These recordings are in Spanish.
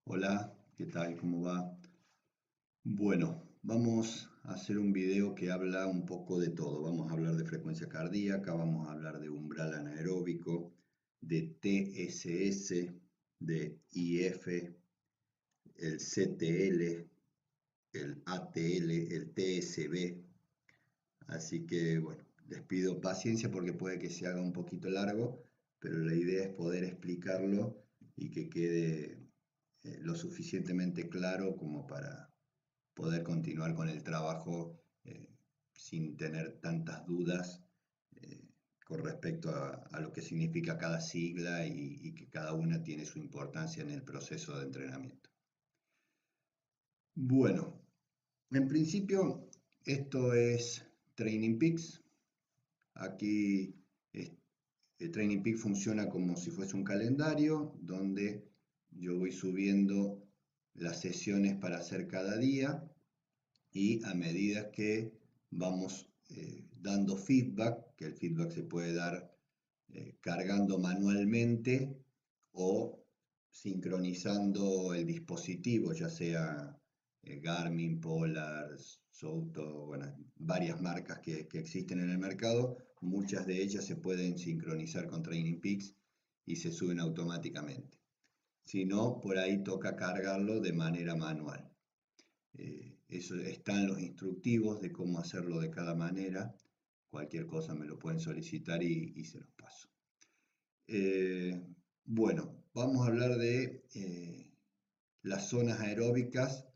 Hola, ¿qué tal? ¿Cómo va? Bueno, vamos a hacer un video que habla un poco de todo. Vamos a hablar de frecuencia cardíaca, vamos a hablar de umbral anaeróbico, de TSS, de IF, el CTL, el ATL, el TSB. Así que bueno, les pido paciencia porque puede que se haga un poquito largo, pero la idea es poder explicarlo y que quede lo suficientemente claro como para poder continuar con el trabajo sin tener tantas dudas eh, con respecto a lo que significa cada sigla y que cada una tiene su importancia en el proceso de entrenamiento. Bueno, en principio esto es Training Peaks. Aquí el Training Peak funciona como si fuese un calendario donde yo voy subiendo las sesiones para hacer cada día y a medida que vamos dando feedback, que el feedback se puede dar cargando manualmente o sincronizando el dispositivo, ya sea Garmin, Polar, Souto, bueno, varias marcas que existen en el mercado, muchas de ellas se pueden sincronizar con Training Peaks y se suben automáticamente. Si no, por ahí toca cargarlo de manera manual. Eso están los instructivos de cómo hacerlo de cada manera. Cualquier cosa me lo pueden solicitar y se los paso. Eh, bueno, vamos a hablar de las zonas aeróbicas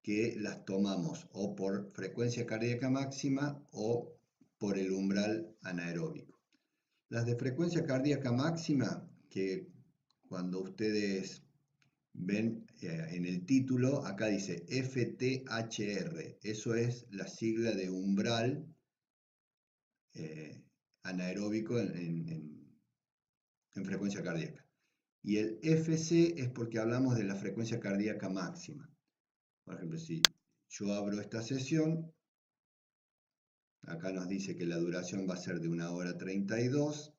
que las tomamos o por frecuencia cardíaca máxima o por el umbral anaeróbico. Las de frecuencia cardíaca máxima, que cuando ustedes ven en el título, acá dice FTHR, eso es la sigla de umbral anaeróbico en frecuencia cardíaca. Y el FC es porque hablamos de la frecuencia cardíaca máxima. Por ejemplo, si yo abro esta sesión, acá nos dice que la duración va a ser de 1 hora 32,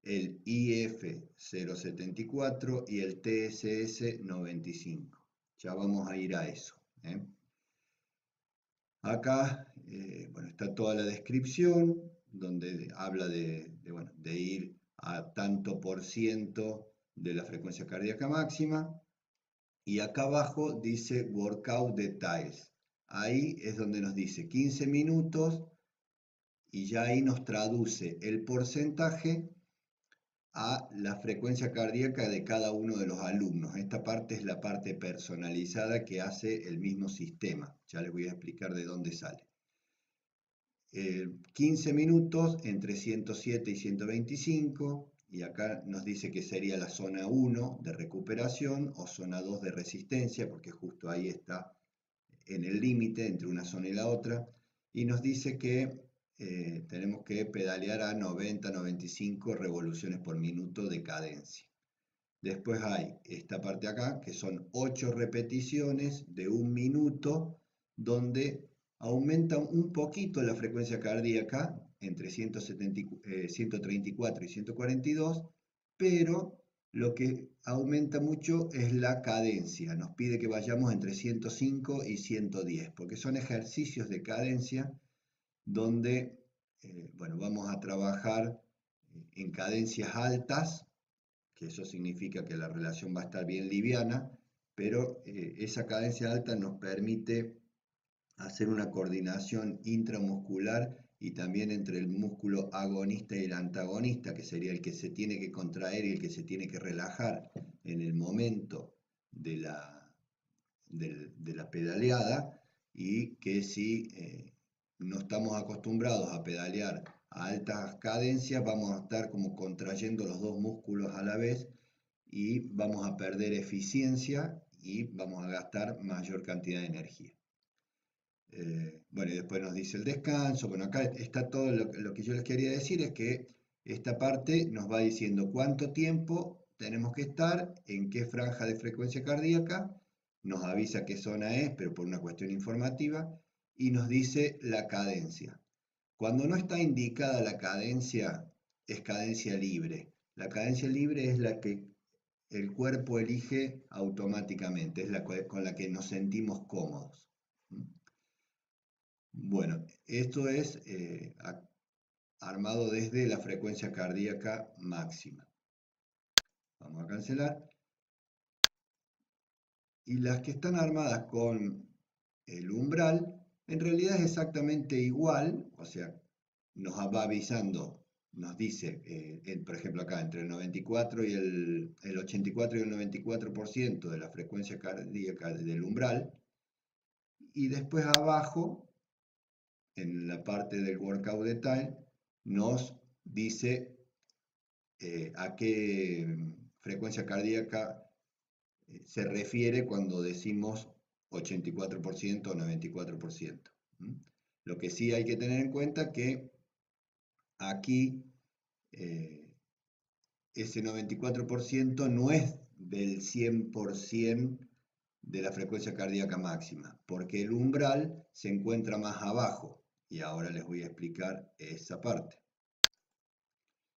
el IF 0,74 y el TSS 95. Ya vamos a ir a eso. Acá bueno, está toda la descripción donde habla bueno, de ir a tanto por ciento de la frecuencia cardíaca máxima. Y acá abajo dice Workout Details. Ahí es donde nos dice 15 minutos y ya ahí nos traduce el porcentaje a la frecuencia cardíaca de cada uno de los alumnos. Esta parte es la parte personalizada que hace el mismo sistema. Ya les voy a explicar de dónde sale. 15 minutos entre 107 y 125, y acá nos dice que sería la zona 1 de recuperación o zona 2 de resistencia, porque justo ahí está en el límite entre una zona y la otra, y nos dice que tenemos que pedalear a 90-95 revoluciones por minuto de cadencia. Después hay esta parte acá, que son 8 repeticiones de 1 minuto, donde aumenta un poquito la frecuencia cardíaca, entre 134 y 142, pero lo que aumenta mucho es la cadencia. Nos pide que vayamos entre 105 y 110, porque son ejercicios de cadencia donde bueno, vamos a trabajar en cadencias altas, que eso significa que la relación va a estar bien liviana, pero esa cadencia alta nos permite hacer una coordinación intramuscular y también entre el músculo agonista y el antagonista, que sería el que se tiene que contraer y el que se tiene que relajar en el momento de la pedaleada, y que si no estamos acostumbrados a pedalear a altas cadencias, vamos a estar como contrayendo los dos músculos a la vez y vamos a perder eficiencia y vamos a gastar mayor cantidad de energía. Bueno, y después nos dice el descanso. Bueno, acá está todo lo que yo les quería decir, es que esta parte nos va diciendo cuánto tiempo tenemos que estar, en qué franja de frecuencia cardíaca, nos avisa qué zona es, pero por una cuestión informativa, y nos dice la cadencia. Cuando no está indicada la cadencia, es cadencia libre. La cadencia libre es la que el cuerpo elige automáticamente, es la con la que nos sentimos cómodos. Bueno, esto es armado desde la frecuencia cardíaca máxima. Vamos a cancelar. Y las que están armadas con el umbral, en realidad es exactamente igual, o sea, nos va avisando, nos dice, por ejemplo acá, entre el 94 y el 84 y el 94% de la frecuencia cardíaca del umbral, y después abajo, en la parte del workout detail, nos dice a qué frecuencia cardíaca se refiere cuando decimos 84% o 94%. Lo que sí hay que tener en cuenta que aquí ese 94% no es del 100% de la frecuencia cardíaca máxima, porque el umbral se encuentra más abajo, y ahora les voy a explicar esa parte.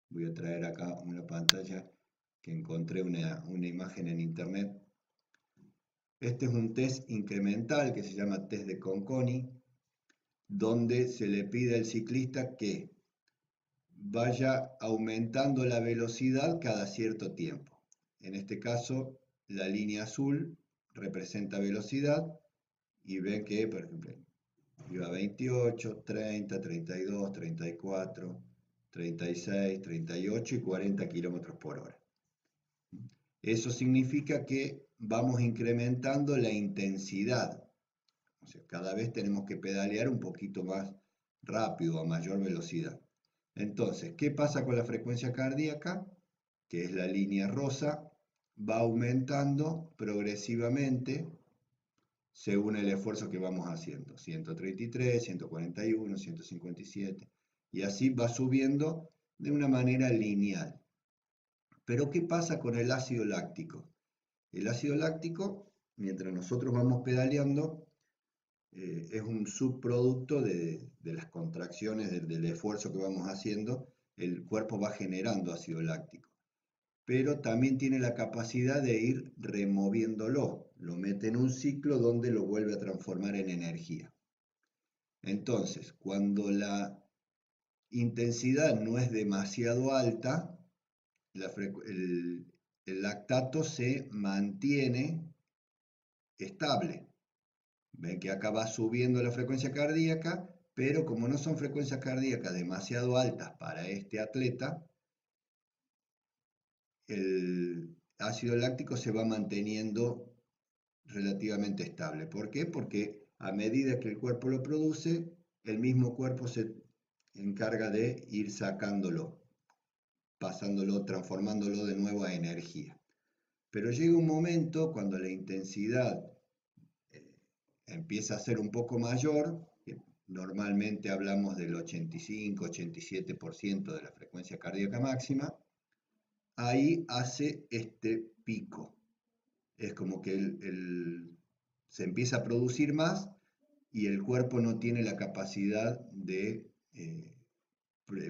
Voy a traer acá una pantalla que encontré una imagen en internet. Este es un test incremental que se llama test de Conconi, donde se le pide al ciclista que vaya aumentando la velocidad cada cierto tiempo. En este caso, la línea azul representa velocidad y ven que, por ejemplo, iba a 28, 30, 32, 34, 36, 38 y 40 kilómetros por hora. Eso significa que vamos incrementando la intensidad. O sea, cada vez tenemos que pedalear un poquito más rápido, a mayor velocidad. Entonces, ¿qué pasa con la frecuencia cardíaca? Que es la línea rosa, va aumentando progresivamente según el esfuerzo que vamos haciendo. 133, 141, 157. Y así va subiendo de una manera lineal. Pero ¿qué pasa con el ácido láctico? El ácido láctico, mientras nosotros vamos pedaleando, es un subproducto de las contracciones, del esfuerzo que vamos haciendo. El cuerpo va generando ácido láctico, pero también tiene la capacidad de ir removiéndolo. Lo mete en un ciclo donde lo vuelve a transformar en energía. Entonces, cuando la intensidad no es demasiado alta, el lactato se mantiene estable. Ven que acá va subiendo la frecuencia cardíaca, pero como no son frecuencias cardíacas demasiado altas para este atleta, el ácido láctico se va manteniendo relativamente estable. ¿Por qué? Porque a medida que el cuerpo lo produce, el mismo cuerpo se encarga de ir sacándolo, pasándolo, transformándolo de nuevo a energía. Pero llega un momento cuando la intensidad empieza a ser un poco mayor, normalmente hablamos del 85-87% de la frecuencia cardíaca máxima, ahí hace este pico. Es como que se empieza a producir más y el cuerpo no tiene la capacidad de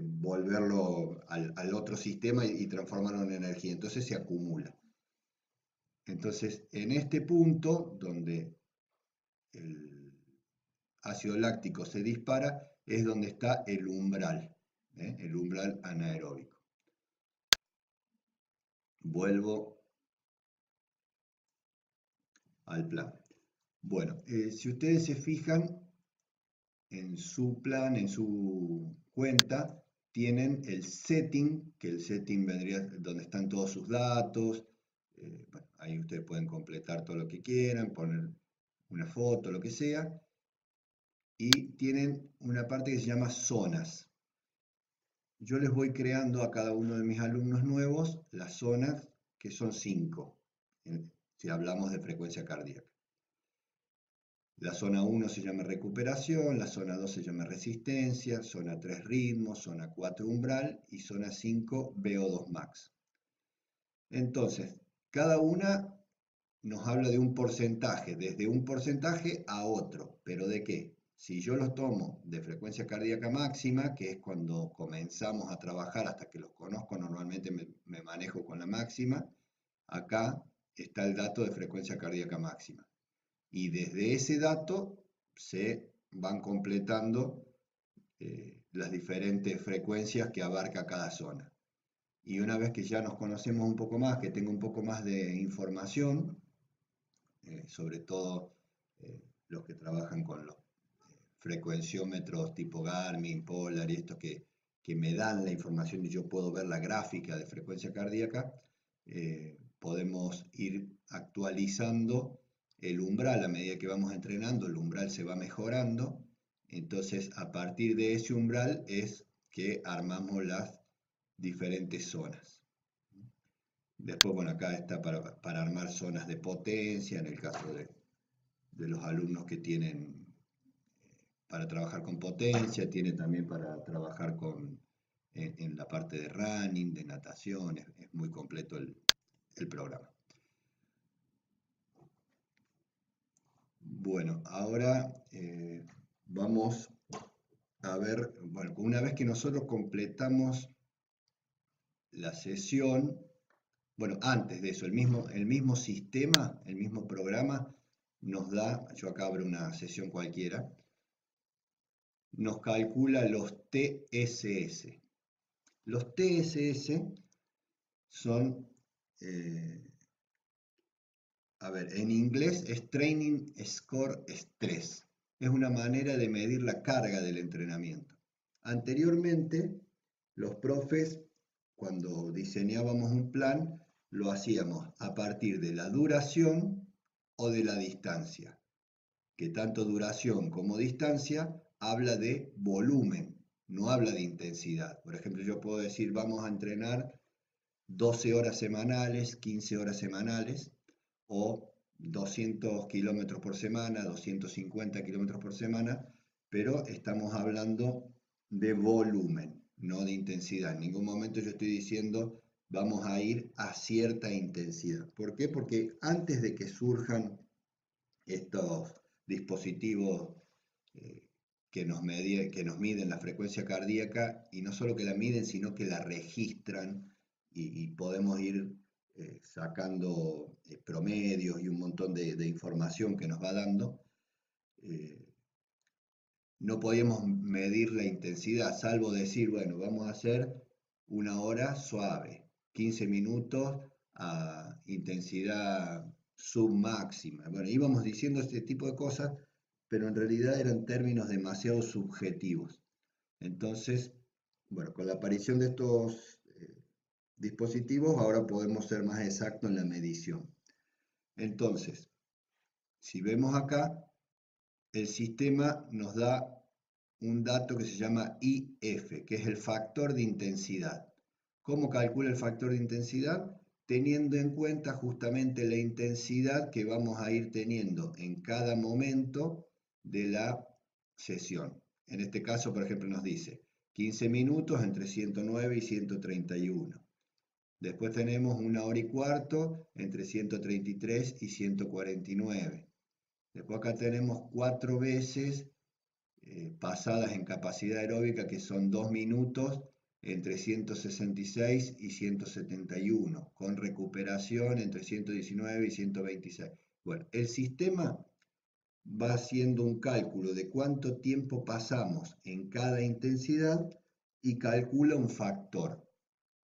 volverlo al otro sistema y transformarlo en energía. Entonces se acumula. Entonces, en este punto, donde el ácido láctico se dispara, es donde está el umbral anaeróbico. Vuelvo al plan. Bueno, si ustedes se fijan en su plan, en su cuenta, tienen el setting, que el setting vendría donde están todos sus datos. Bueno, ahí ustedes pueden completar todo lo que quieran, poner una foto, lo que sea. Y tienen una parte que se llama zonas. Yo les voy creando a cada uno de mis alumnos nuevos las zonas, que son 5, si hablamos de frecuencia cardíaca. La zona 1 se llama recuperación, la zona 2 se llama resistencia, zona 3 ritmo, zona 4 umbral y zona 5 VO2 max. Entonces, cada una nos habla de un porcentaje, desde un porcentaje a otro, pero ¿de qué? Si yo los tomo de frecuencia cardíaca máxima, que es cuando comenzamos a trabajar hasta que los conozco, normalmente me manejo con la máxima, acá está el dato de frecuencia cardíaca máxima. Y desde ese dato se van completando las diferentes frecuencias que abarca cada zona. Y una vez que ya nos conocemos un poco más, que tengo un poco más de información, sobre todo los que trabajan con los frecuenciómetros tipo Garmin, Polar y estos que me dan la información y yo puedo ver la gráfica de frecuencia cardíaca, podemos ir actualizando el umbral a medida que vamos entrenando, el umbral se va mejorando, entonces a partir de ese umbral es que armamos las diferentes zonas. Después, bueno, acá está para armar zonas de potencia, en el caso de los alumnos que tienen para trabajar con potencia, tiene también para trabajar en la parte de running, de natación, es muy completo el programa. Bueno, ahora vamos a ver, bueno, una vez que nosotros completamos la sesión, bueno, antes de eso, el mismo sistema, el mismo programa nos da, yo acá abro una sesión cualquiera, nos calcula los TSS. Los TSS son, a ver, en inglés es Training Score Stress. Es una manera de medir la carga del entrenamiento. Anteriormente, los profes, cuando diseñábamos un plan, lo hacíamos a partir de la duración o de la distancia. Que tanto duración como distancia habla de volumen, no habla de intensidad. Por ejemplo, yo puedo decir, vamos a entrenar 12 horas semanales, 15 horas semanales, o 200 kilómetros por semana, 250 kilómetros por semana, pero estamos hablando de volumen, no de intensidad. En ningún momento yo estoy diciendo vamos a ir a cierta intensidad. ¿Por qué? Porque antes de que surjan estos dispositivos que nos miden la frecuencia cardíaca, y no solo que la miden, sino que la registran y podemos ir sacando promedios y un montón de información que nos va dando. No podíamos medir la intensidad, salvo decir, bueno, vamos a hacer una hora suave, 15 minutos a intensidad submáxima. Bueno, íbamos diciendo este tipo de cosas, pero en realidad eran términos demasiado subjetivos. Entonces, bueno, con la aparición de estos dispositivos, ahora podemos ser más exactos en la medición. Entonces, si vemos acá, el sistema nos da un dato que se llama IF, que es el factor de intensidad. ¿Cómo calcula el factor de intensidad? Teniendo en cuenta justamente la intensidad que vamos a ir teniendo en cada momento de la sesión. En este caso, por ejemplo, nos dice 15 minutos entre 109 y 131. Después tenemos 1 hora y cuarto entre 133 y 149. Después acá tenemos 4 veces pasadas en capacidad aeróbica, que son 2 minutos entre 166 y 171, con recuperación entre 119 y 126. Bueno, el sistema va haciendo un cálculo de cuánto tiempo pasamos en cada intensidad y calcula un factor.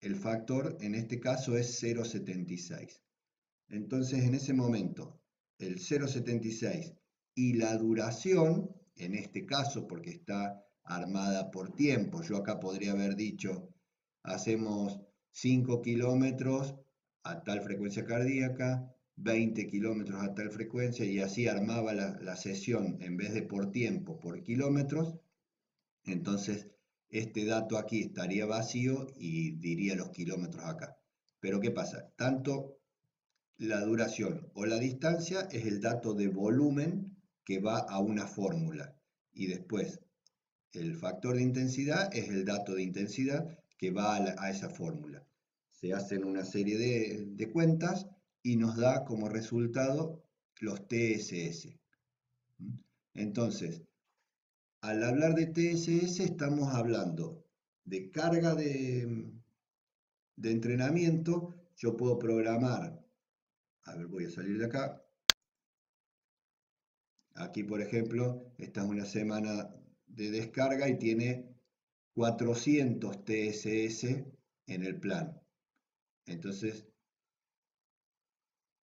El factor en este caso es 0,76. Entonces en ese momento el 0,76 y la duración, en este caso porque está armada por tiempo, yo acá podría haber dicho hacemos 5 kilómetros a tal frecuencia cardíaca, 20 kilómetros a tal frecuencia, y así armaba la sesión en vez de por tiempo, por kilómetros. Entonces este dato aquí estaría vacío y diría los kilómetros acá. Pero ¿qué pasa? Tanto la duración o la distancia es el dato de volumen que va a una fórmula, y después el factor de intensidad es el dato de intensidad que va a esa fórmula. Se hacen una serie de cuentas y nos da como resultado los TSS. Entonces, al hablar de TSS estamos hablando de carga de entrenamiento. Yo puedo programar A ver, voy a salir de acá. Aquí, por ejemplo, esta es una semana de descarga y tiene 400 TSS en el plan. Entonces,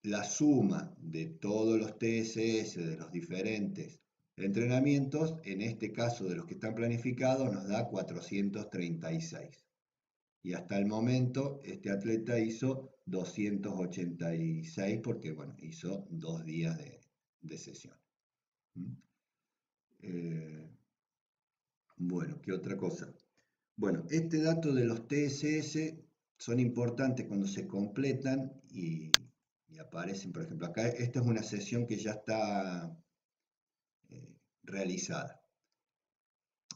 la suma de todos los TSS de los diferentes entrenamientos, en este caso de los que están planificados, nos da 436. Y hasta el momento este atleta hizo 286 porque, bueno, hizo 2 días de sesión. Bueno, ¿qué otra cosa? Bueno, este dato de los TSS son importantes cuando se completan y aparecen, por ejemplo, acá esta es una sesión que ya está realizada.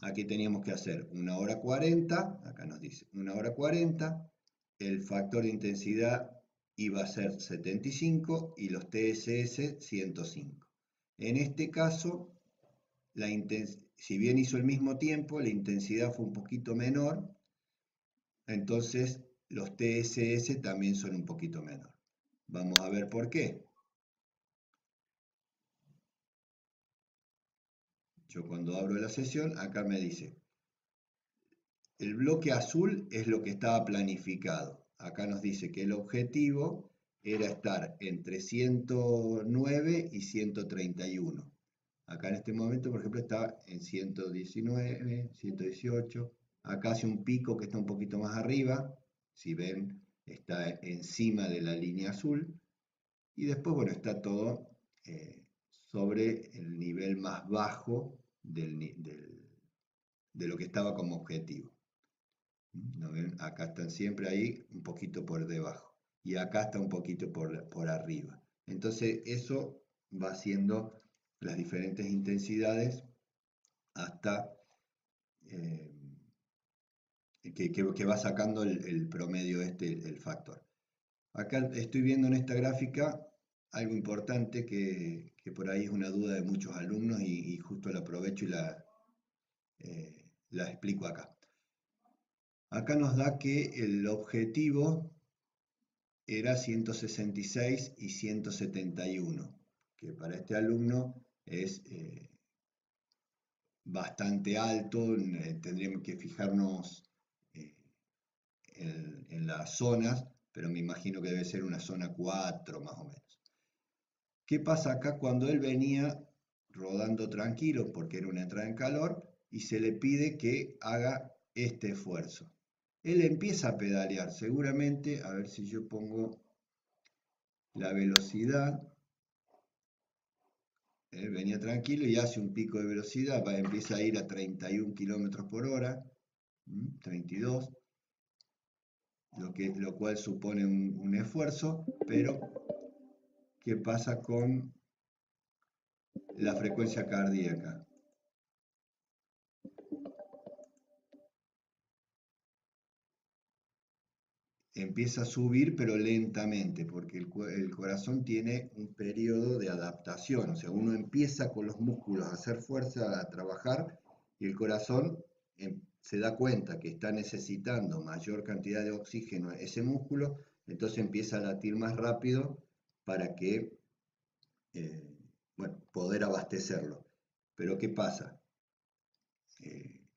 Aquí teníamos que hacer 1 hora 40, acá nos dice 1 hora 40, el factor de intensidad iba a ser 75 y los TSS 105. En este caso, si bien hizo el mismo tiempo, la intensidad fue un poquito menor, entonces los TSS también son un poquito menor. Vamos a ver por qué. Yo cuando abro la sesión, acá me dice, el bloque azul es lo que estaba planificado. Acá nos dice que el objetivo era estar entre 109 y 131. Acá en este momento, por ejemplo, está en 119, 118. Acá hace un pico que está un poquito más arriba. Si ven, está encima de la línea azul. Y después, bueno, está todo sobre el nivel más bajo de lo que estaba como objetivo. ¿No ven? Acá están siempre ahí un poquito por debajo y acá está un poquito por arriba. Entonces eso va haciendo las diferentes intensidades hasta que va sacando el promedio el factor. Acá estoy viendo en esta gráfica algo importante que por ahí es una duda de muchos alumnos y justo la aprovecho y la explico acá. Acá nos da que el objetivo era 166 y 171, que para este alumno es bastante alto. Tendríamos que fijarnos eh, en las zonas, pero me imagino que debe ser una zona 4 más o menos. ¿Qué pasa acá cuando él venía rodando tranquilo porque era una entrada en calor y se le pide que haga este esfuerzo? Él empieza a pedalear, seguramente, a ver si yo pongo la velocidad, venía tranquilo y hace un pico de velocidad, empieza a ir a 31 kilómetros por hora, 32, lo cual supone un esfuerzo, pero ¿qué pasa con la frecuencia cardíaca? Empieza a subir pero lentamente, porque el corazón tiene un periodo de adaptación, o sea, uno empieza con los músculos a hacer fuerza, a trabajar, y el corazón se da cuenta que está necesitando mayor cantidad de oxígeno a ese músculo, entonces empieza a latir más rápido para que, bueno, poder abastecerlo. Pero ¿qué pasa?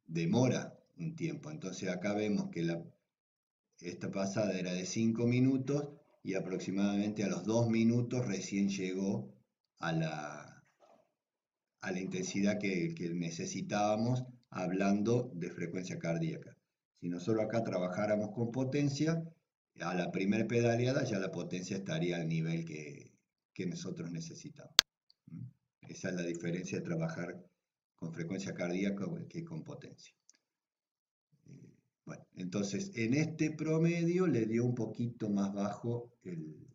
Demora un tiempo, entonces acá vemos que esta pasada era de 5 minutos y aproximadamente a los 2 minutos recién llegó a la intensidad que necesitábamos hablando de frecuencia cardíaca. Si nosotros acá trabajáramos con potencia, a la primera pedaleada ya la potencia estaría al nivel que nosotros necesitamos. Esa es la diferencia de trabajar con frecuencia cardíaca que con potencia. Bueno, entonces en este promedio le dio un poquito más bajo el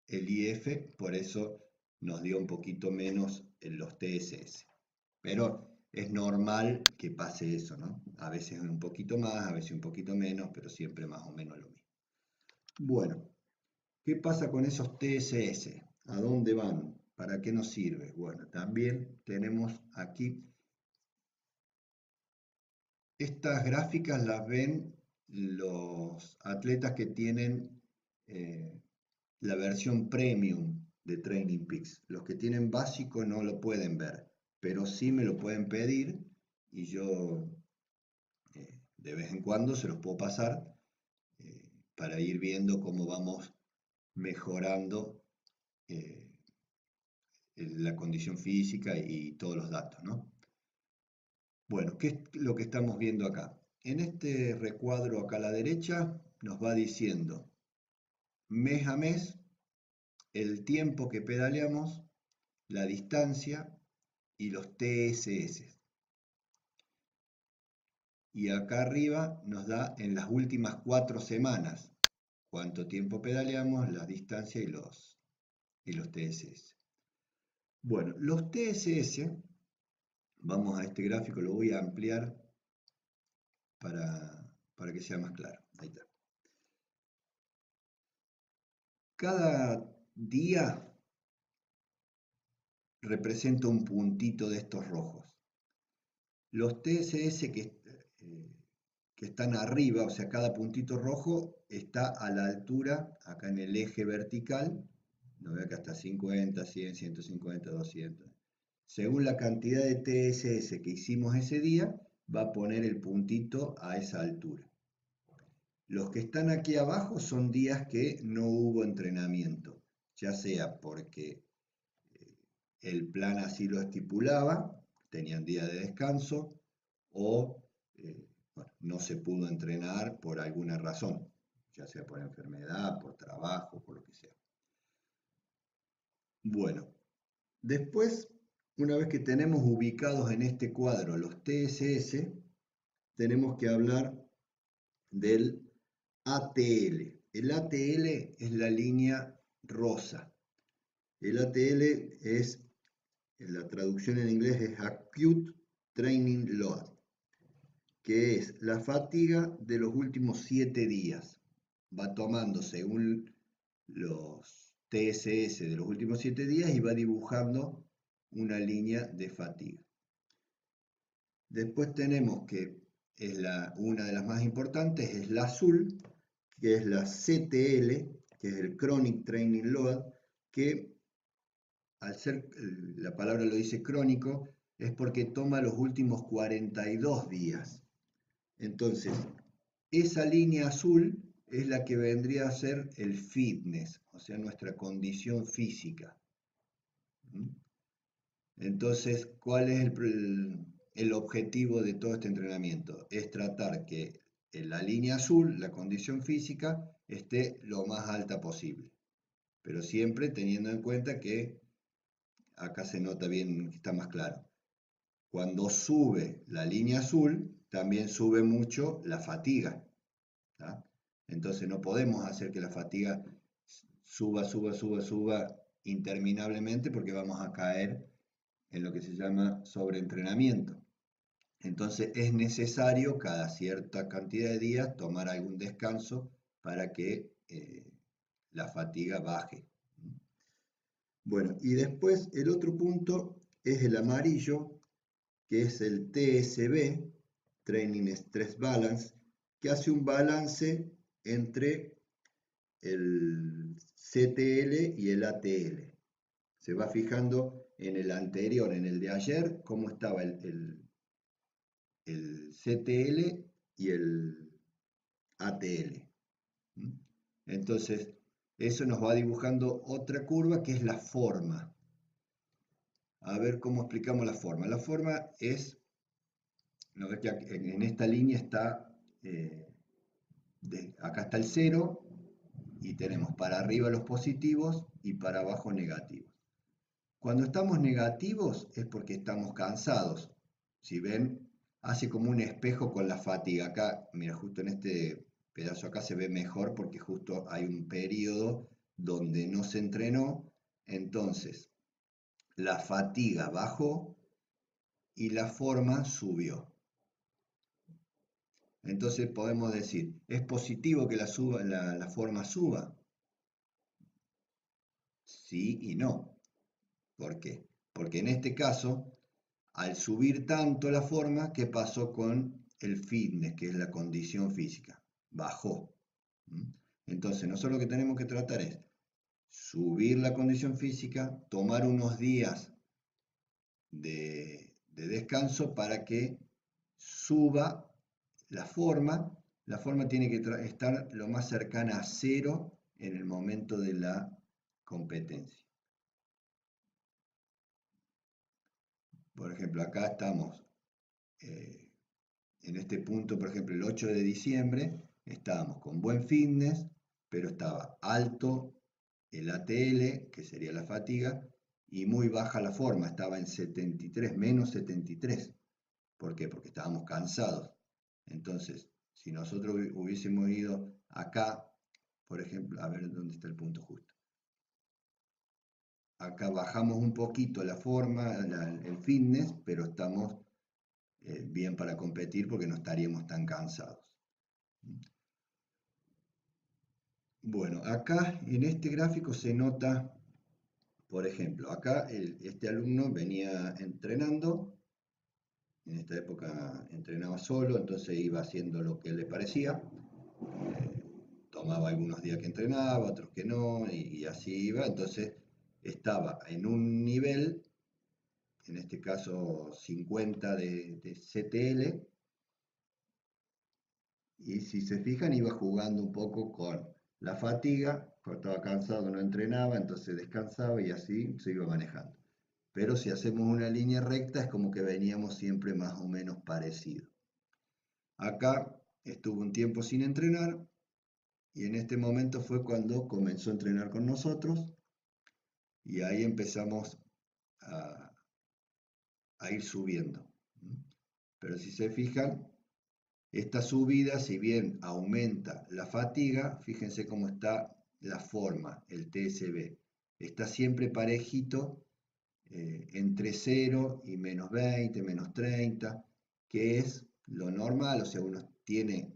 IF, por eso nos dio un poquito menos en los TSS. Pero es normal que pase eso, ¿no? A veces un poquito más, a veces un poquito menos, pero siempre más o menos lo mismo. Bueno, ¿qué pasa con esos TSS? ¿A dónde van? ¿Para qué nos sirve? Bueno, también tenemos aquí, estas gráficas las ven los atletas que tienen la versión premium de Training Peaks. Los que tienen básico no lo pueden ver, pero sí me lo pueden pedir y yo de vez en cuando se los puedo pasar para ir viendo cómo vamos mejorando la condición física y todos los datos, ¿no? Bueno, ¿qué es lo que estamos viendo acá? En este recuadro acá a la derecha nos va diciendo mes a mes el tiempo que pedaleamos, la distancia y los TSS. Y acá arriba nos da en las últimas 4 semanas cuánto tiempo pedaleamos, la distancia y los TSS. Bueno, los TSS, vamos a este gráfico, lo voy a ampliar para que sea más claro. Ahí está. Cada día representa un puntito de estos rojos. Los TSS que están arriba, o sea, cada puntito rojo está a la altura, acá en el eje vertical, no veo que hasta 50, 100, 150, 200. Según la cantidad de TSS que hicimos ese día, va a poner el puntito a esa altura. Los que están aquí abajo son días que no hubo entrenamiento, ya sea porque el plan así lo estipulaba, tenían día de descanso, o bueno, no se pudo entrenar por alguna razón, ya sea por enfermedad, por trabajo, por lo que sea. Bueno, después, una vez que tenemos ubicados en este cuadro los TSS, tenemos que hablar del ATL. El ATL es la línea rosa. El ATL es, la traducción en inglés es Acute Training Load, que es la fatiga de los últimos 7 días. Va tomando según los TSS de los últimos 7 días y va dibujando una línea de fatiga. Después tenemos que es una de las más importantes, es la azul, que es la CTL, que es el Chronic Training Load, que al ser, la palabra lo dice crónico, es porque toma los últimos 42 días. Entonces, esa línea azul es la que vendría a ser el fitness, o sea, nuestra condición física. Entonces, ¿cuál es el objetivo de todo este entrenamiento? Es tratar que en la línea azul, la condición física, esté lo más alta posible. Pero siempre teniendo en cuenta que, acá se nota bien, está más claro, cuando sube la línea azul, también sube mucho la fatiga. ¿Tá? Entonces no podemos hacer que la fatiga suba interminablemente porque vamos a caer en lo que se llama sobreentrenamiento. Entonces es necesario cada cierta cantidad de días tomar algún descanso para que la fatiga baje. Bueno, y después el otro punto es el amarillo, que es el TSB, Training Stress Balance, que hace un balance entre el CTL y el ATL. Se va fijando en el anterior, en el de ayer, cómo estaba el CTL y el ATL. Entonces, eso nos va dibujando otra curva que es la forma. A ver cómo explicamos la forma. La forma es, ¿no ves que en esta línea está, acá está el 0 y tenemos para arriba los positivos y para abajo negativos. Cuando estamos negativos es porque estamos cansados. Si ven, hace como un espejo con la fatiga. Acá, mira, justo en este pedazo acá se ve mejor porque justo hay un periodo donde no se entrenó. Entonces, la fatiga bajó y la forma subió. Entonces podemos decir, ¿es positivo que la forma suba? Sí y no. ¿Por qué? Porque en este caso, al subir tanto la forma, ¿qué pasó con el fitness, que es la condición física? Bajó. Entonces, nosotros lo que tenemos que tratar es subir la condición física, tomar unos días de descanso para que suba la forma. La forma tiene que estar lo más cercana a cero en el momento de la competencia. Por ejemplo, acá estamos en este punto, por ejemplo, el 8 de diciembre, estábamos con buen fitness, pero estaba alto el ATL, que sería la fatiga, y muy baja la forma, estaba en 73, menos 73. ¿Por qué? Porque estábamos cansados. Entonces, si nosotros hubiésemos ido acá, por ejemplo, a ver dónde está el punto justo. Acá bajamos un poquito la forma, el fitness, pero estamos bien para competir porque no estaríamos tan cansados. Bueno, acá en este gráfico se nota, por ejemplo, acá este alumno venía entrenando. En esta época entrenaba solo, entonces iba haciendo lo que le parecía. Tomaba algunos días que entrenaba, otros que no, y así iba. Entonces estaba en un nivel, en este caso 50 de CTL, y si se fijan iba jugando un poco con la fatiga, porque estaba cansado, no entrenaba, entonces descansaba y así se iba manejando. Pero si hacemos una línea recta es como que veníamos siempre más o menos parecido. Acá estuvo un tiempo sin entrenar y en este momento fue cuando comenzó a entrenar con nosotros y ahí empezamos a, a ir subiendo. Pero si se fijan, esta subida, si bien aumenta la fatiga, fíjense cómo está la forma, el TSB. Está siempre parejito entre 0 y menos 20, menos 30, que es lo normal, o sea, uno tiene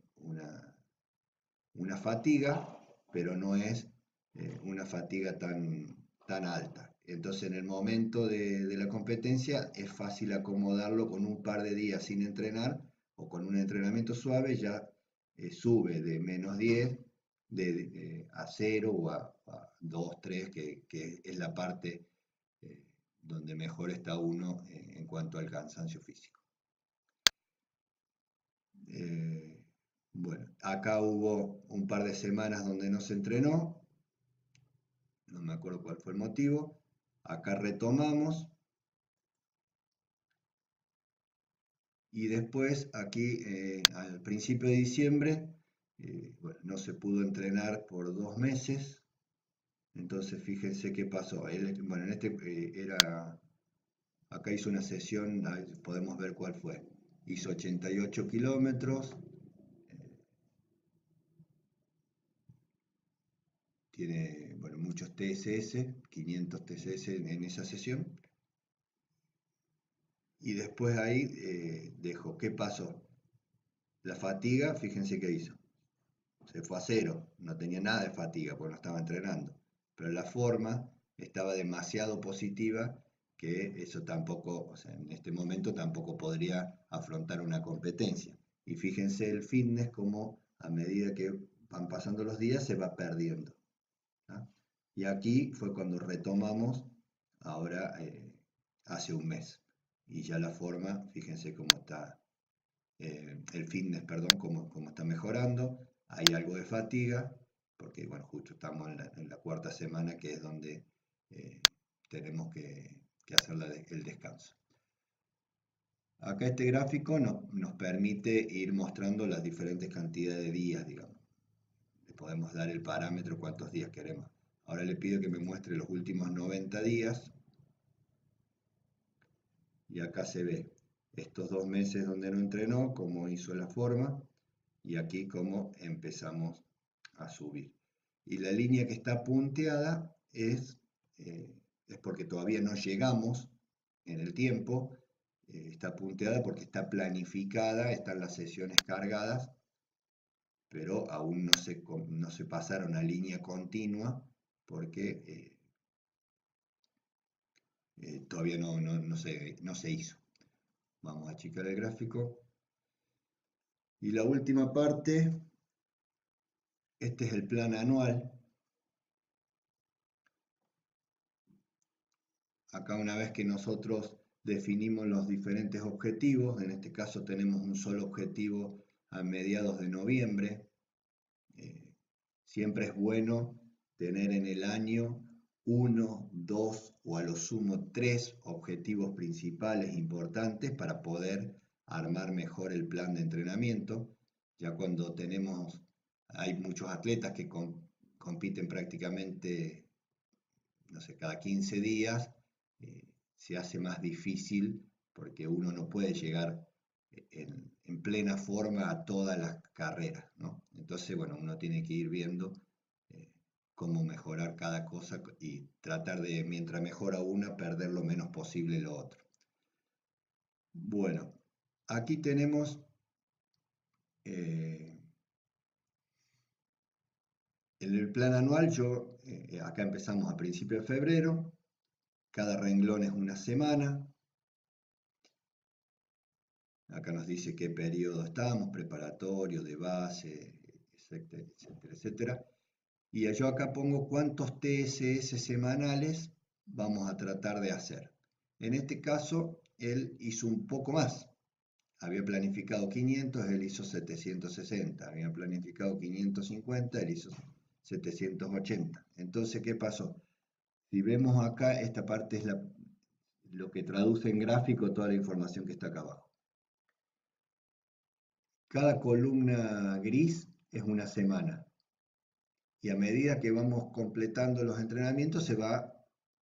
una fatiga, pero no es una fatiga tan alta. Entonces, en el momento de la competencia es fácil acomodarlo con un par de días sin entrenar o con un entrenamiento suave, ya sube de menos 10 a 0 o a 2, 3, que es la parte donde mejor está uno en cuanto al cansancio físico. Bueno, acá hubo un par de semanas donde no se entrenó, no me acuerdo cuál fue el motivo. Acá retomamos y después aquí al principio de diciembre bueno, no se pudo entrenar por 2 meses. Entonces fíjense qué pasó. Bueno, en este acá hizo una sesión, podemos ver cuál fue. Hizo 88 kilómetros. Tiene, bueno, muchos TSS, 500 TSS en esa sesión. Y después ahí dejó. ¿Qué pasó? La fatiga, fíjense qué hizo. Se fue a 0, no tenía nada de fatiga porque no estaba entrenando. Pero la forma estaba demasiado positiva que eso tampoco, o sea, en este momento tampoco podría afrontar una competencia. Y fíjense el fitness como a medida que van pasando los días se va perdiendo. ¿Ah? Y aquí fue cuando retomamos, ahora hace un mes. Y ya la forma, fíjense cómo está, el fitness, perdón, cómo está mejorando. Hay algo de fatiga, porque bueno, justo estamos en la cuarta semana, que es donde tenemos que hacer el descanso. Acá este gráfico nos permite ir mostrando las diferentes cantidades de días, digamos. Le podemos dar el parámetro cuántos días queremos. Ahora le pido que me muestre los últimos 90 días. Y acá se ve estos 2 meses donde no entrenó, cómo hizo la forma. Y aquí cómo empezamos a subir. Y la línea que está punteada es porque todavía no llegamos en el tiempo. Está punteada porque está planificada, están las sesiones cargadas, pero aún no se pasaron a línea continua porque todavía no se hizo. Vamos a achicar el gráfico. Y la última parte, este es el plan anual. acá una vez que nosotros definimos los diferentes objetivos, en este caso tenemos un solo objetivo a mediados de noviembre. Siempre es bueno tener en el año 1, 2 o a lo sumo 3 objetivos principales importantes para poder armar mejor el plan de entrenamiento. Ya cuando hay muchos atletas que compiten prácticamente, no sé, cada 15 días, se hace más difícil porque uno no puede llegar en plena forma a todas las carreras, ¿no? Entonces, bueno, uno tiene que ir viendo cómo mejorar cada cosa y tratar de, mientras mejora una, perder lo menos posible lo otro. Bueno, aquí tenemos en el plan anual, acá empezamos a principios de febrero, cada renglón es una semana. Acá nos dice qué periodo estamos, preparatorio, de base, etcétera, etcétera, etcétera. Y yo acá pongo cuántos TSS semanales vamos a tratar de hacer. En este caso, él hizo un poco más. Había planificado 500, él hizo 760. Había planificado 550, él hizo 780. Entonces, ¿qué pasó? Si vemos acá, esta parte es lo que traduce en gráfico toda la información que está acá abajo. Cada columna gris es una semana. Y a medida que vamos completando los entrenamientos se va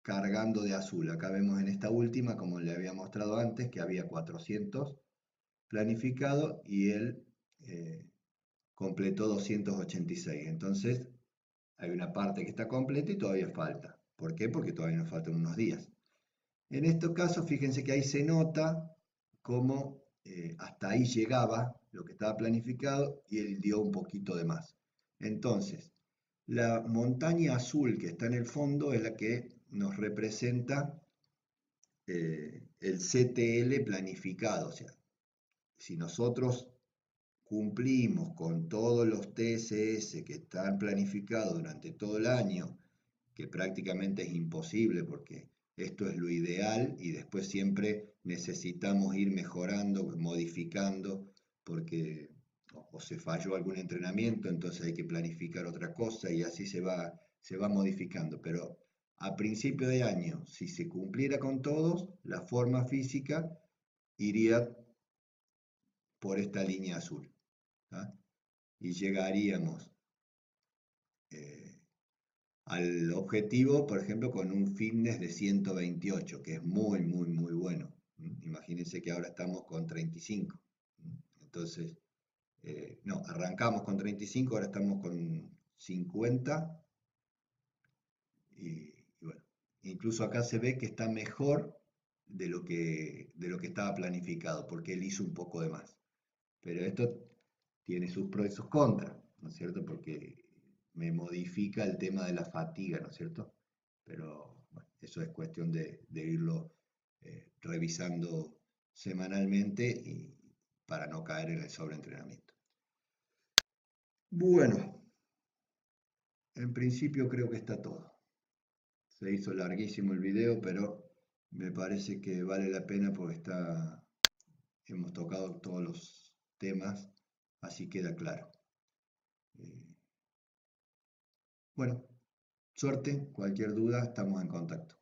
cargando de azul. Acá vemos en esta última, como le había mostrado antes, que había 400 planificado y él completó 286. Entonces hay una parte que está completa y todavía falta. ¿Por qué? Porque todavía nos faltan unos días. En este caso, fíjense que ahí se nota cómo hasta ahí llegaba lo que estaba planificado y él dio un poquito de más. Entonces, la montaña azul que está en el fondo es la que nos representa el CTL planificado. O sea, si nosotros cumplimos con todos los TSS que están planificados durante todo el año, que prácticamente es imposible porque esto es lo ideal y después siempre necesitamos ir mejorando, modificando, porque o se falló algún entrenamiento, entonces hay que planificar otra cosa y así se va modificando. Pero a principio de año, si se cumpliera con todos, la forma física iría por esta línea azul, ¿tá? Y llegaríamos al objetivo, por ejemplo, con un fitness de 128, que es muy, muy, muy bueno. Imagínense que ahora estamos con 35. Entonces, no, arrancamos con 35, ahora estamos con 50. Y bueno, incluso acá se ve que está mejor de lo que estaba planificado, porque él hizo un poco de más. Pero esto tiene sus pros y sus contras, ¿no es cierto? Porque me modifica el tema de la fatiga, ¿no es cierto? Pero bueno, eso es cuestión de irlo revisando semanalmente y para no caer en el sobreentrenamiento. Bueno, en principio creo que está todo. Se hizo larguísimo el video, pero me parece que vale la pena porque hemos tocado todos los temas, así queda claro. Bueno, suerte, cualquier duda, estamos en contacto.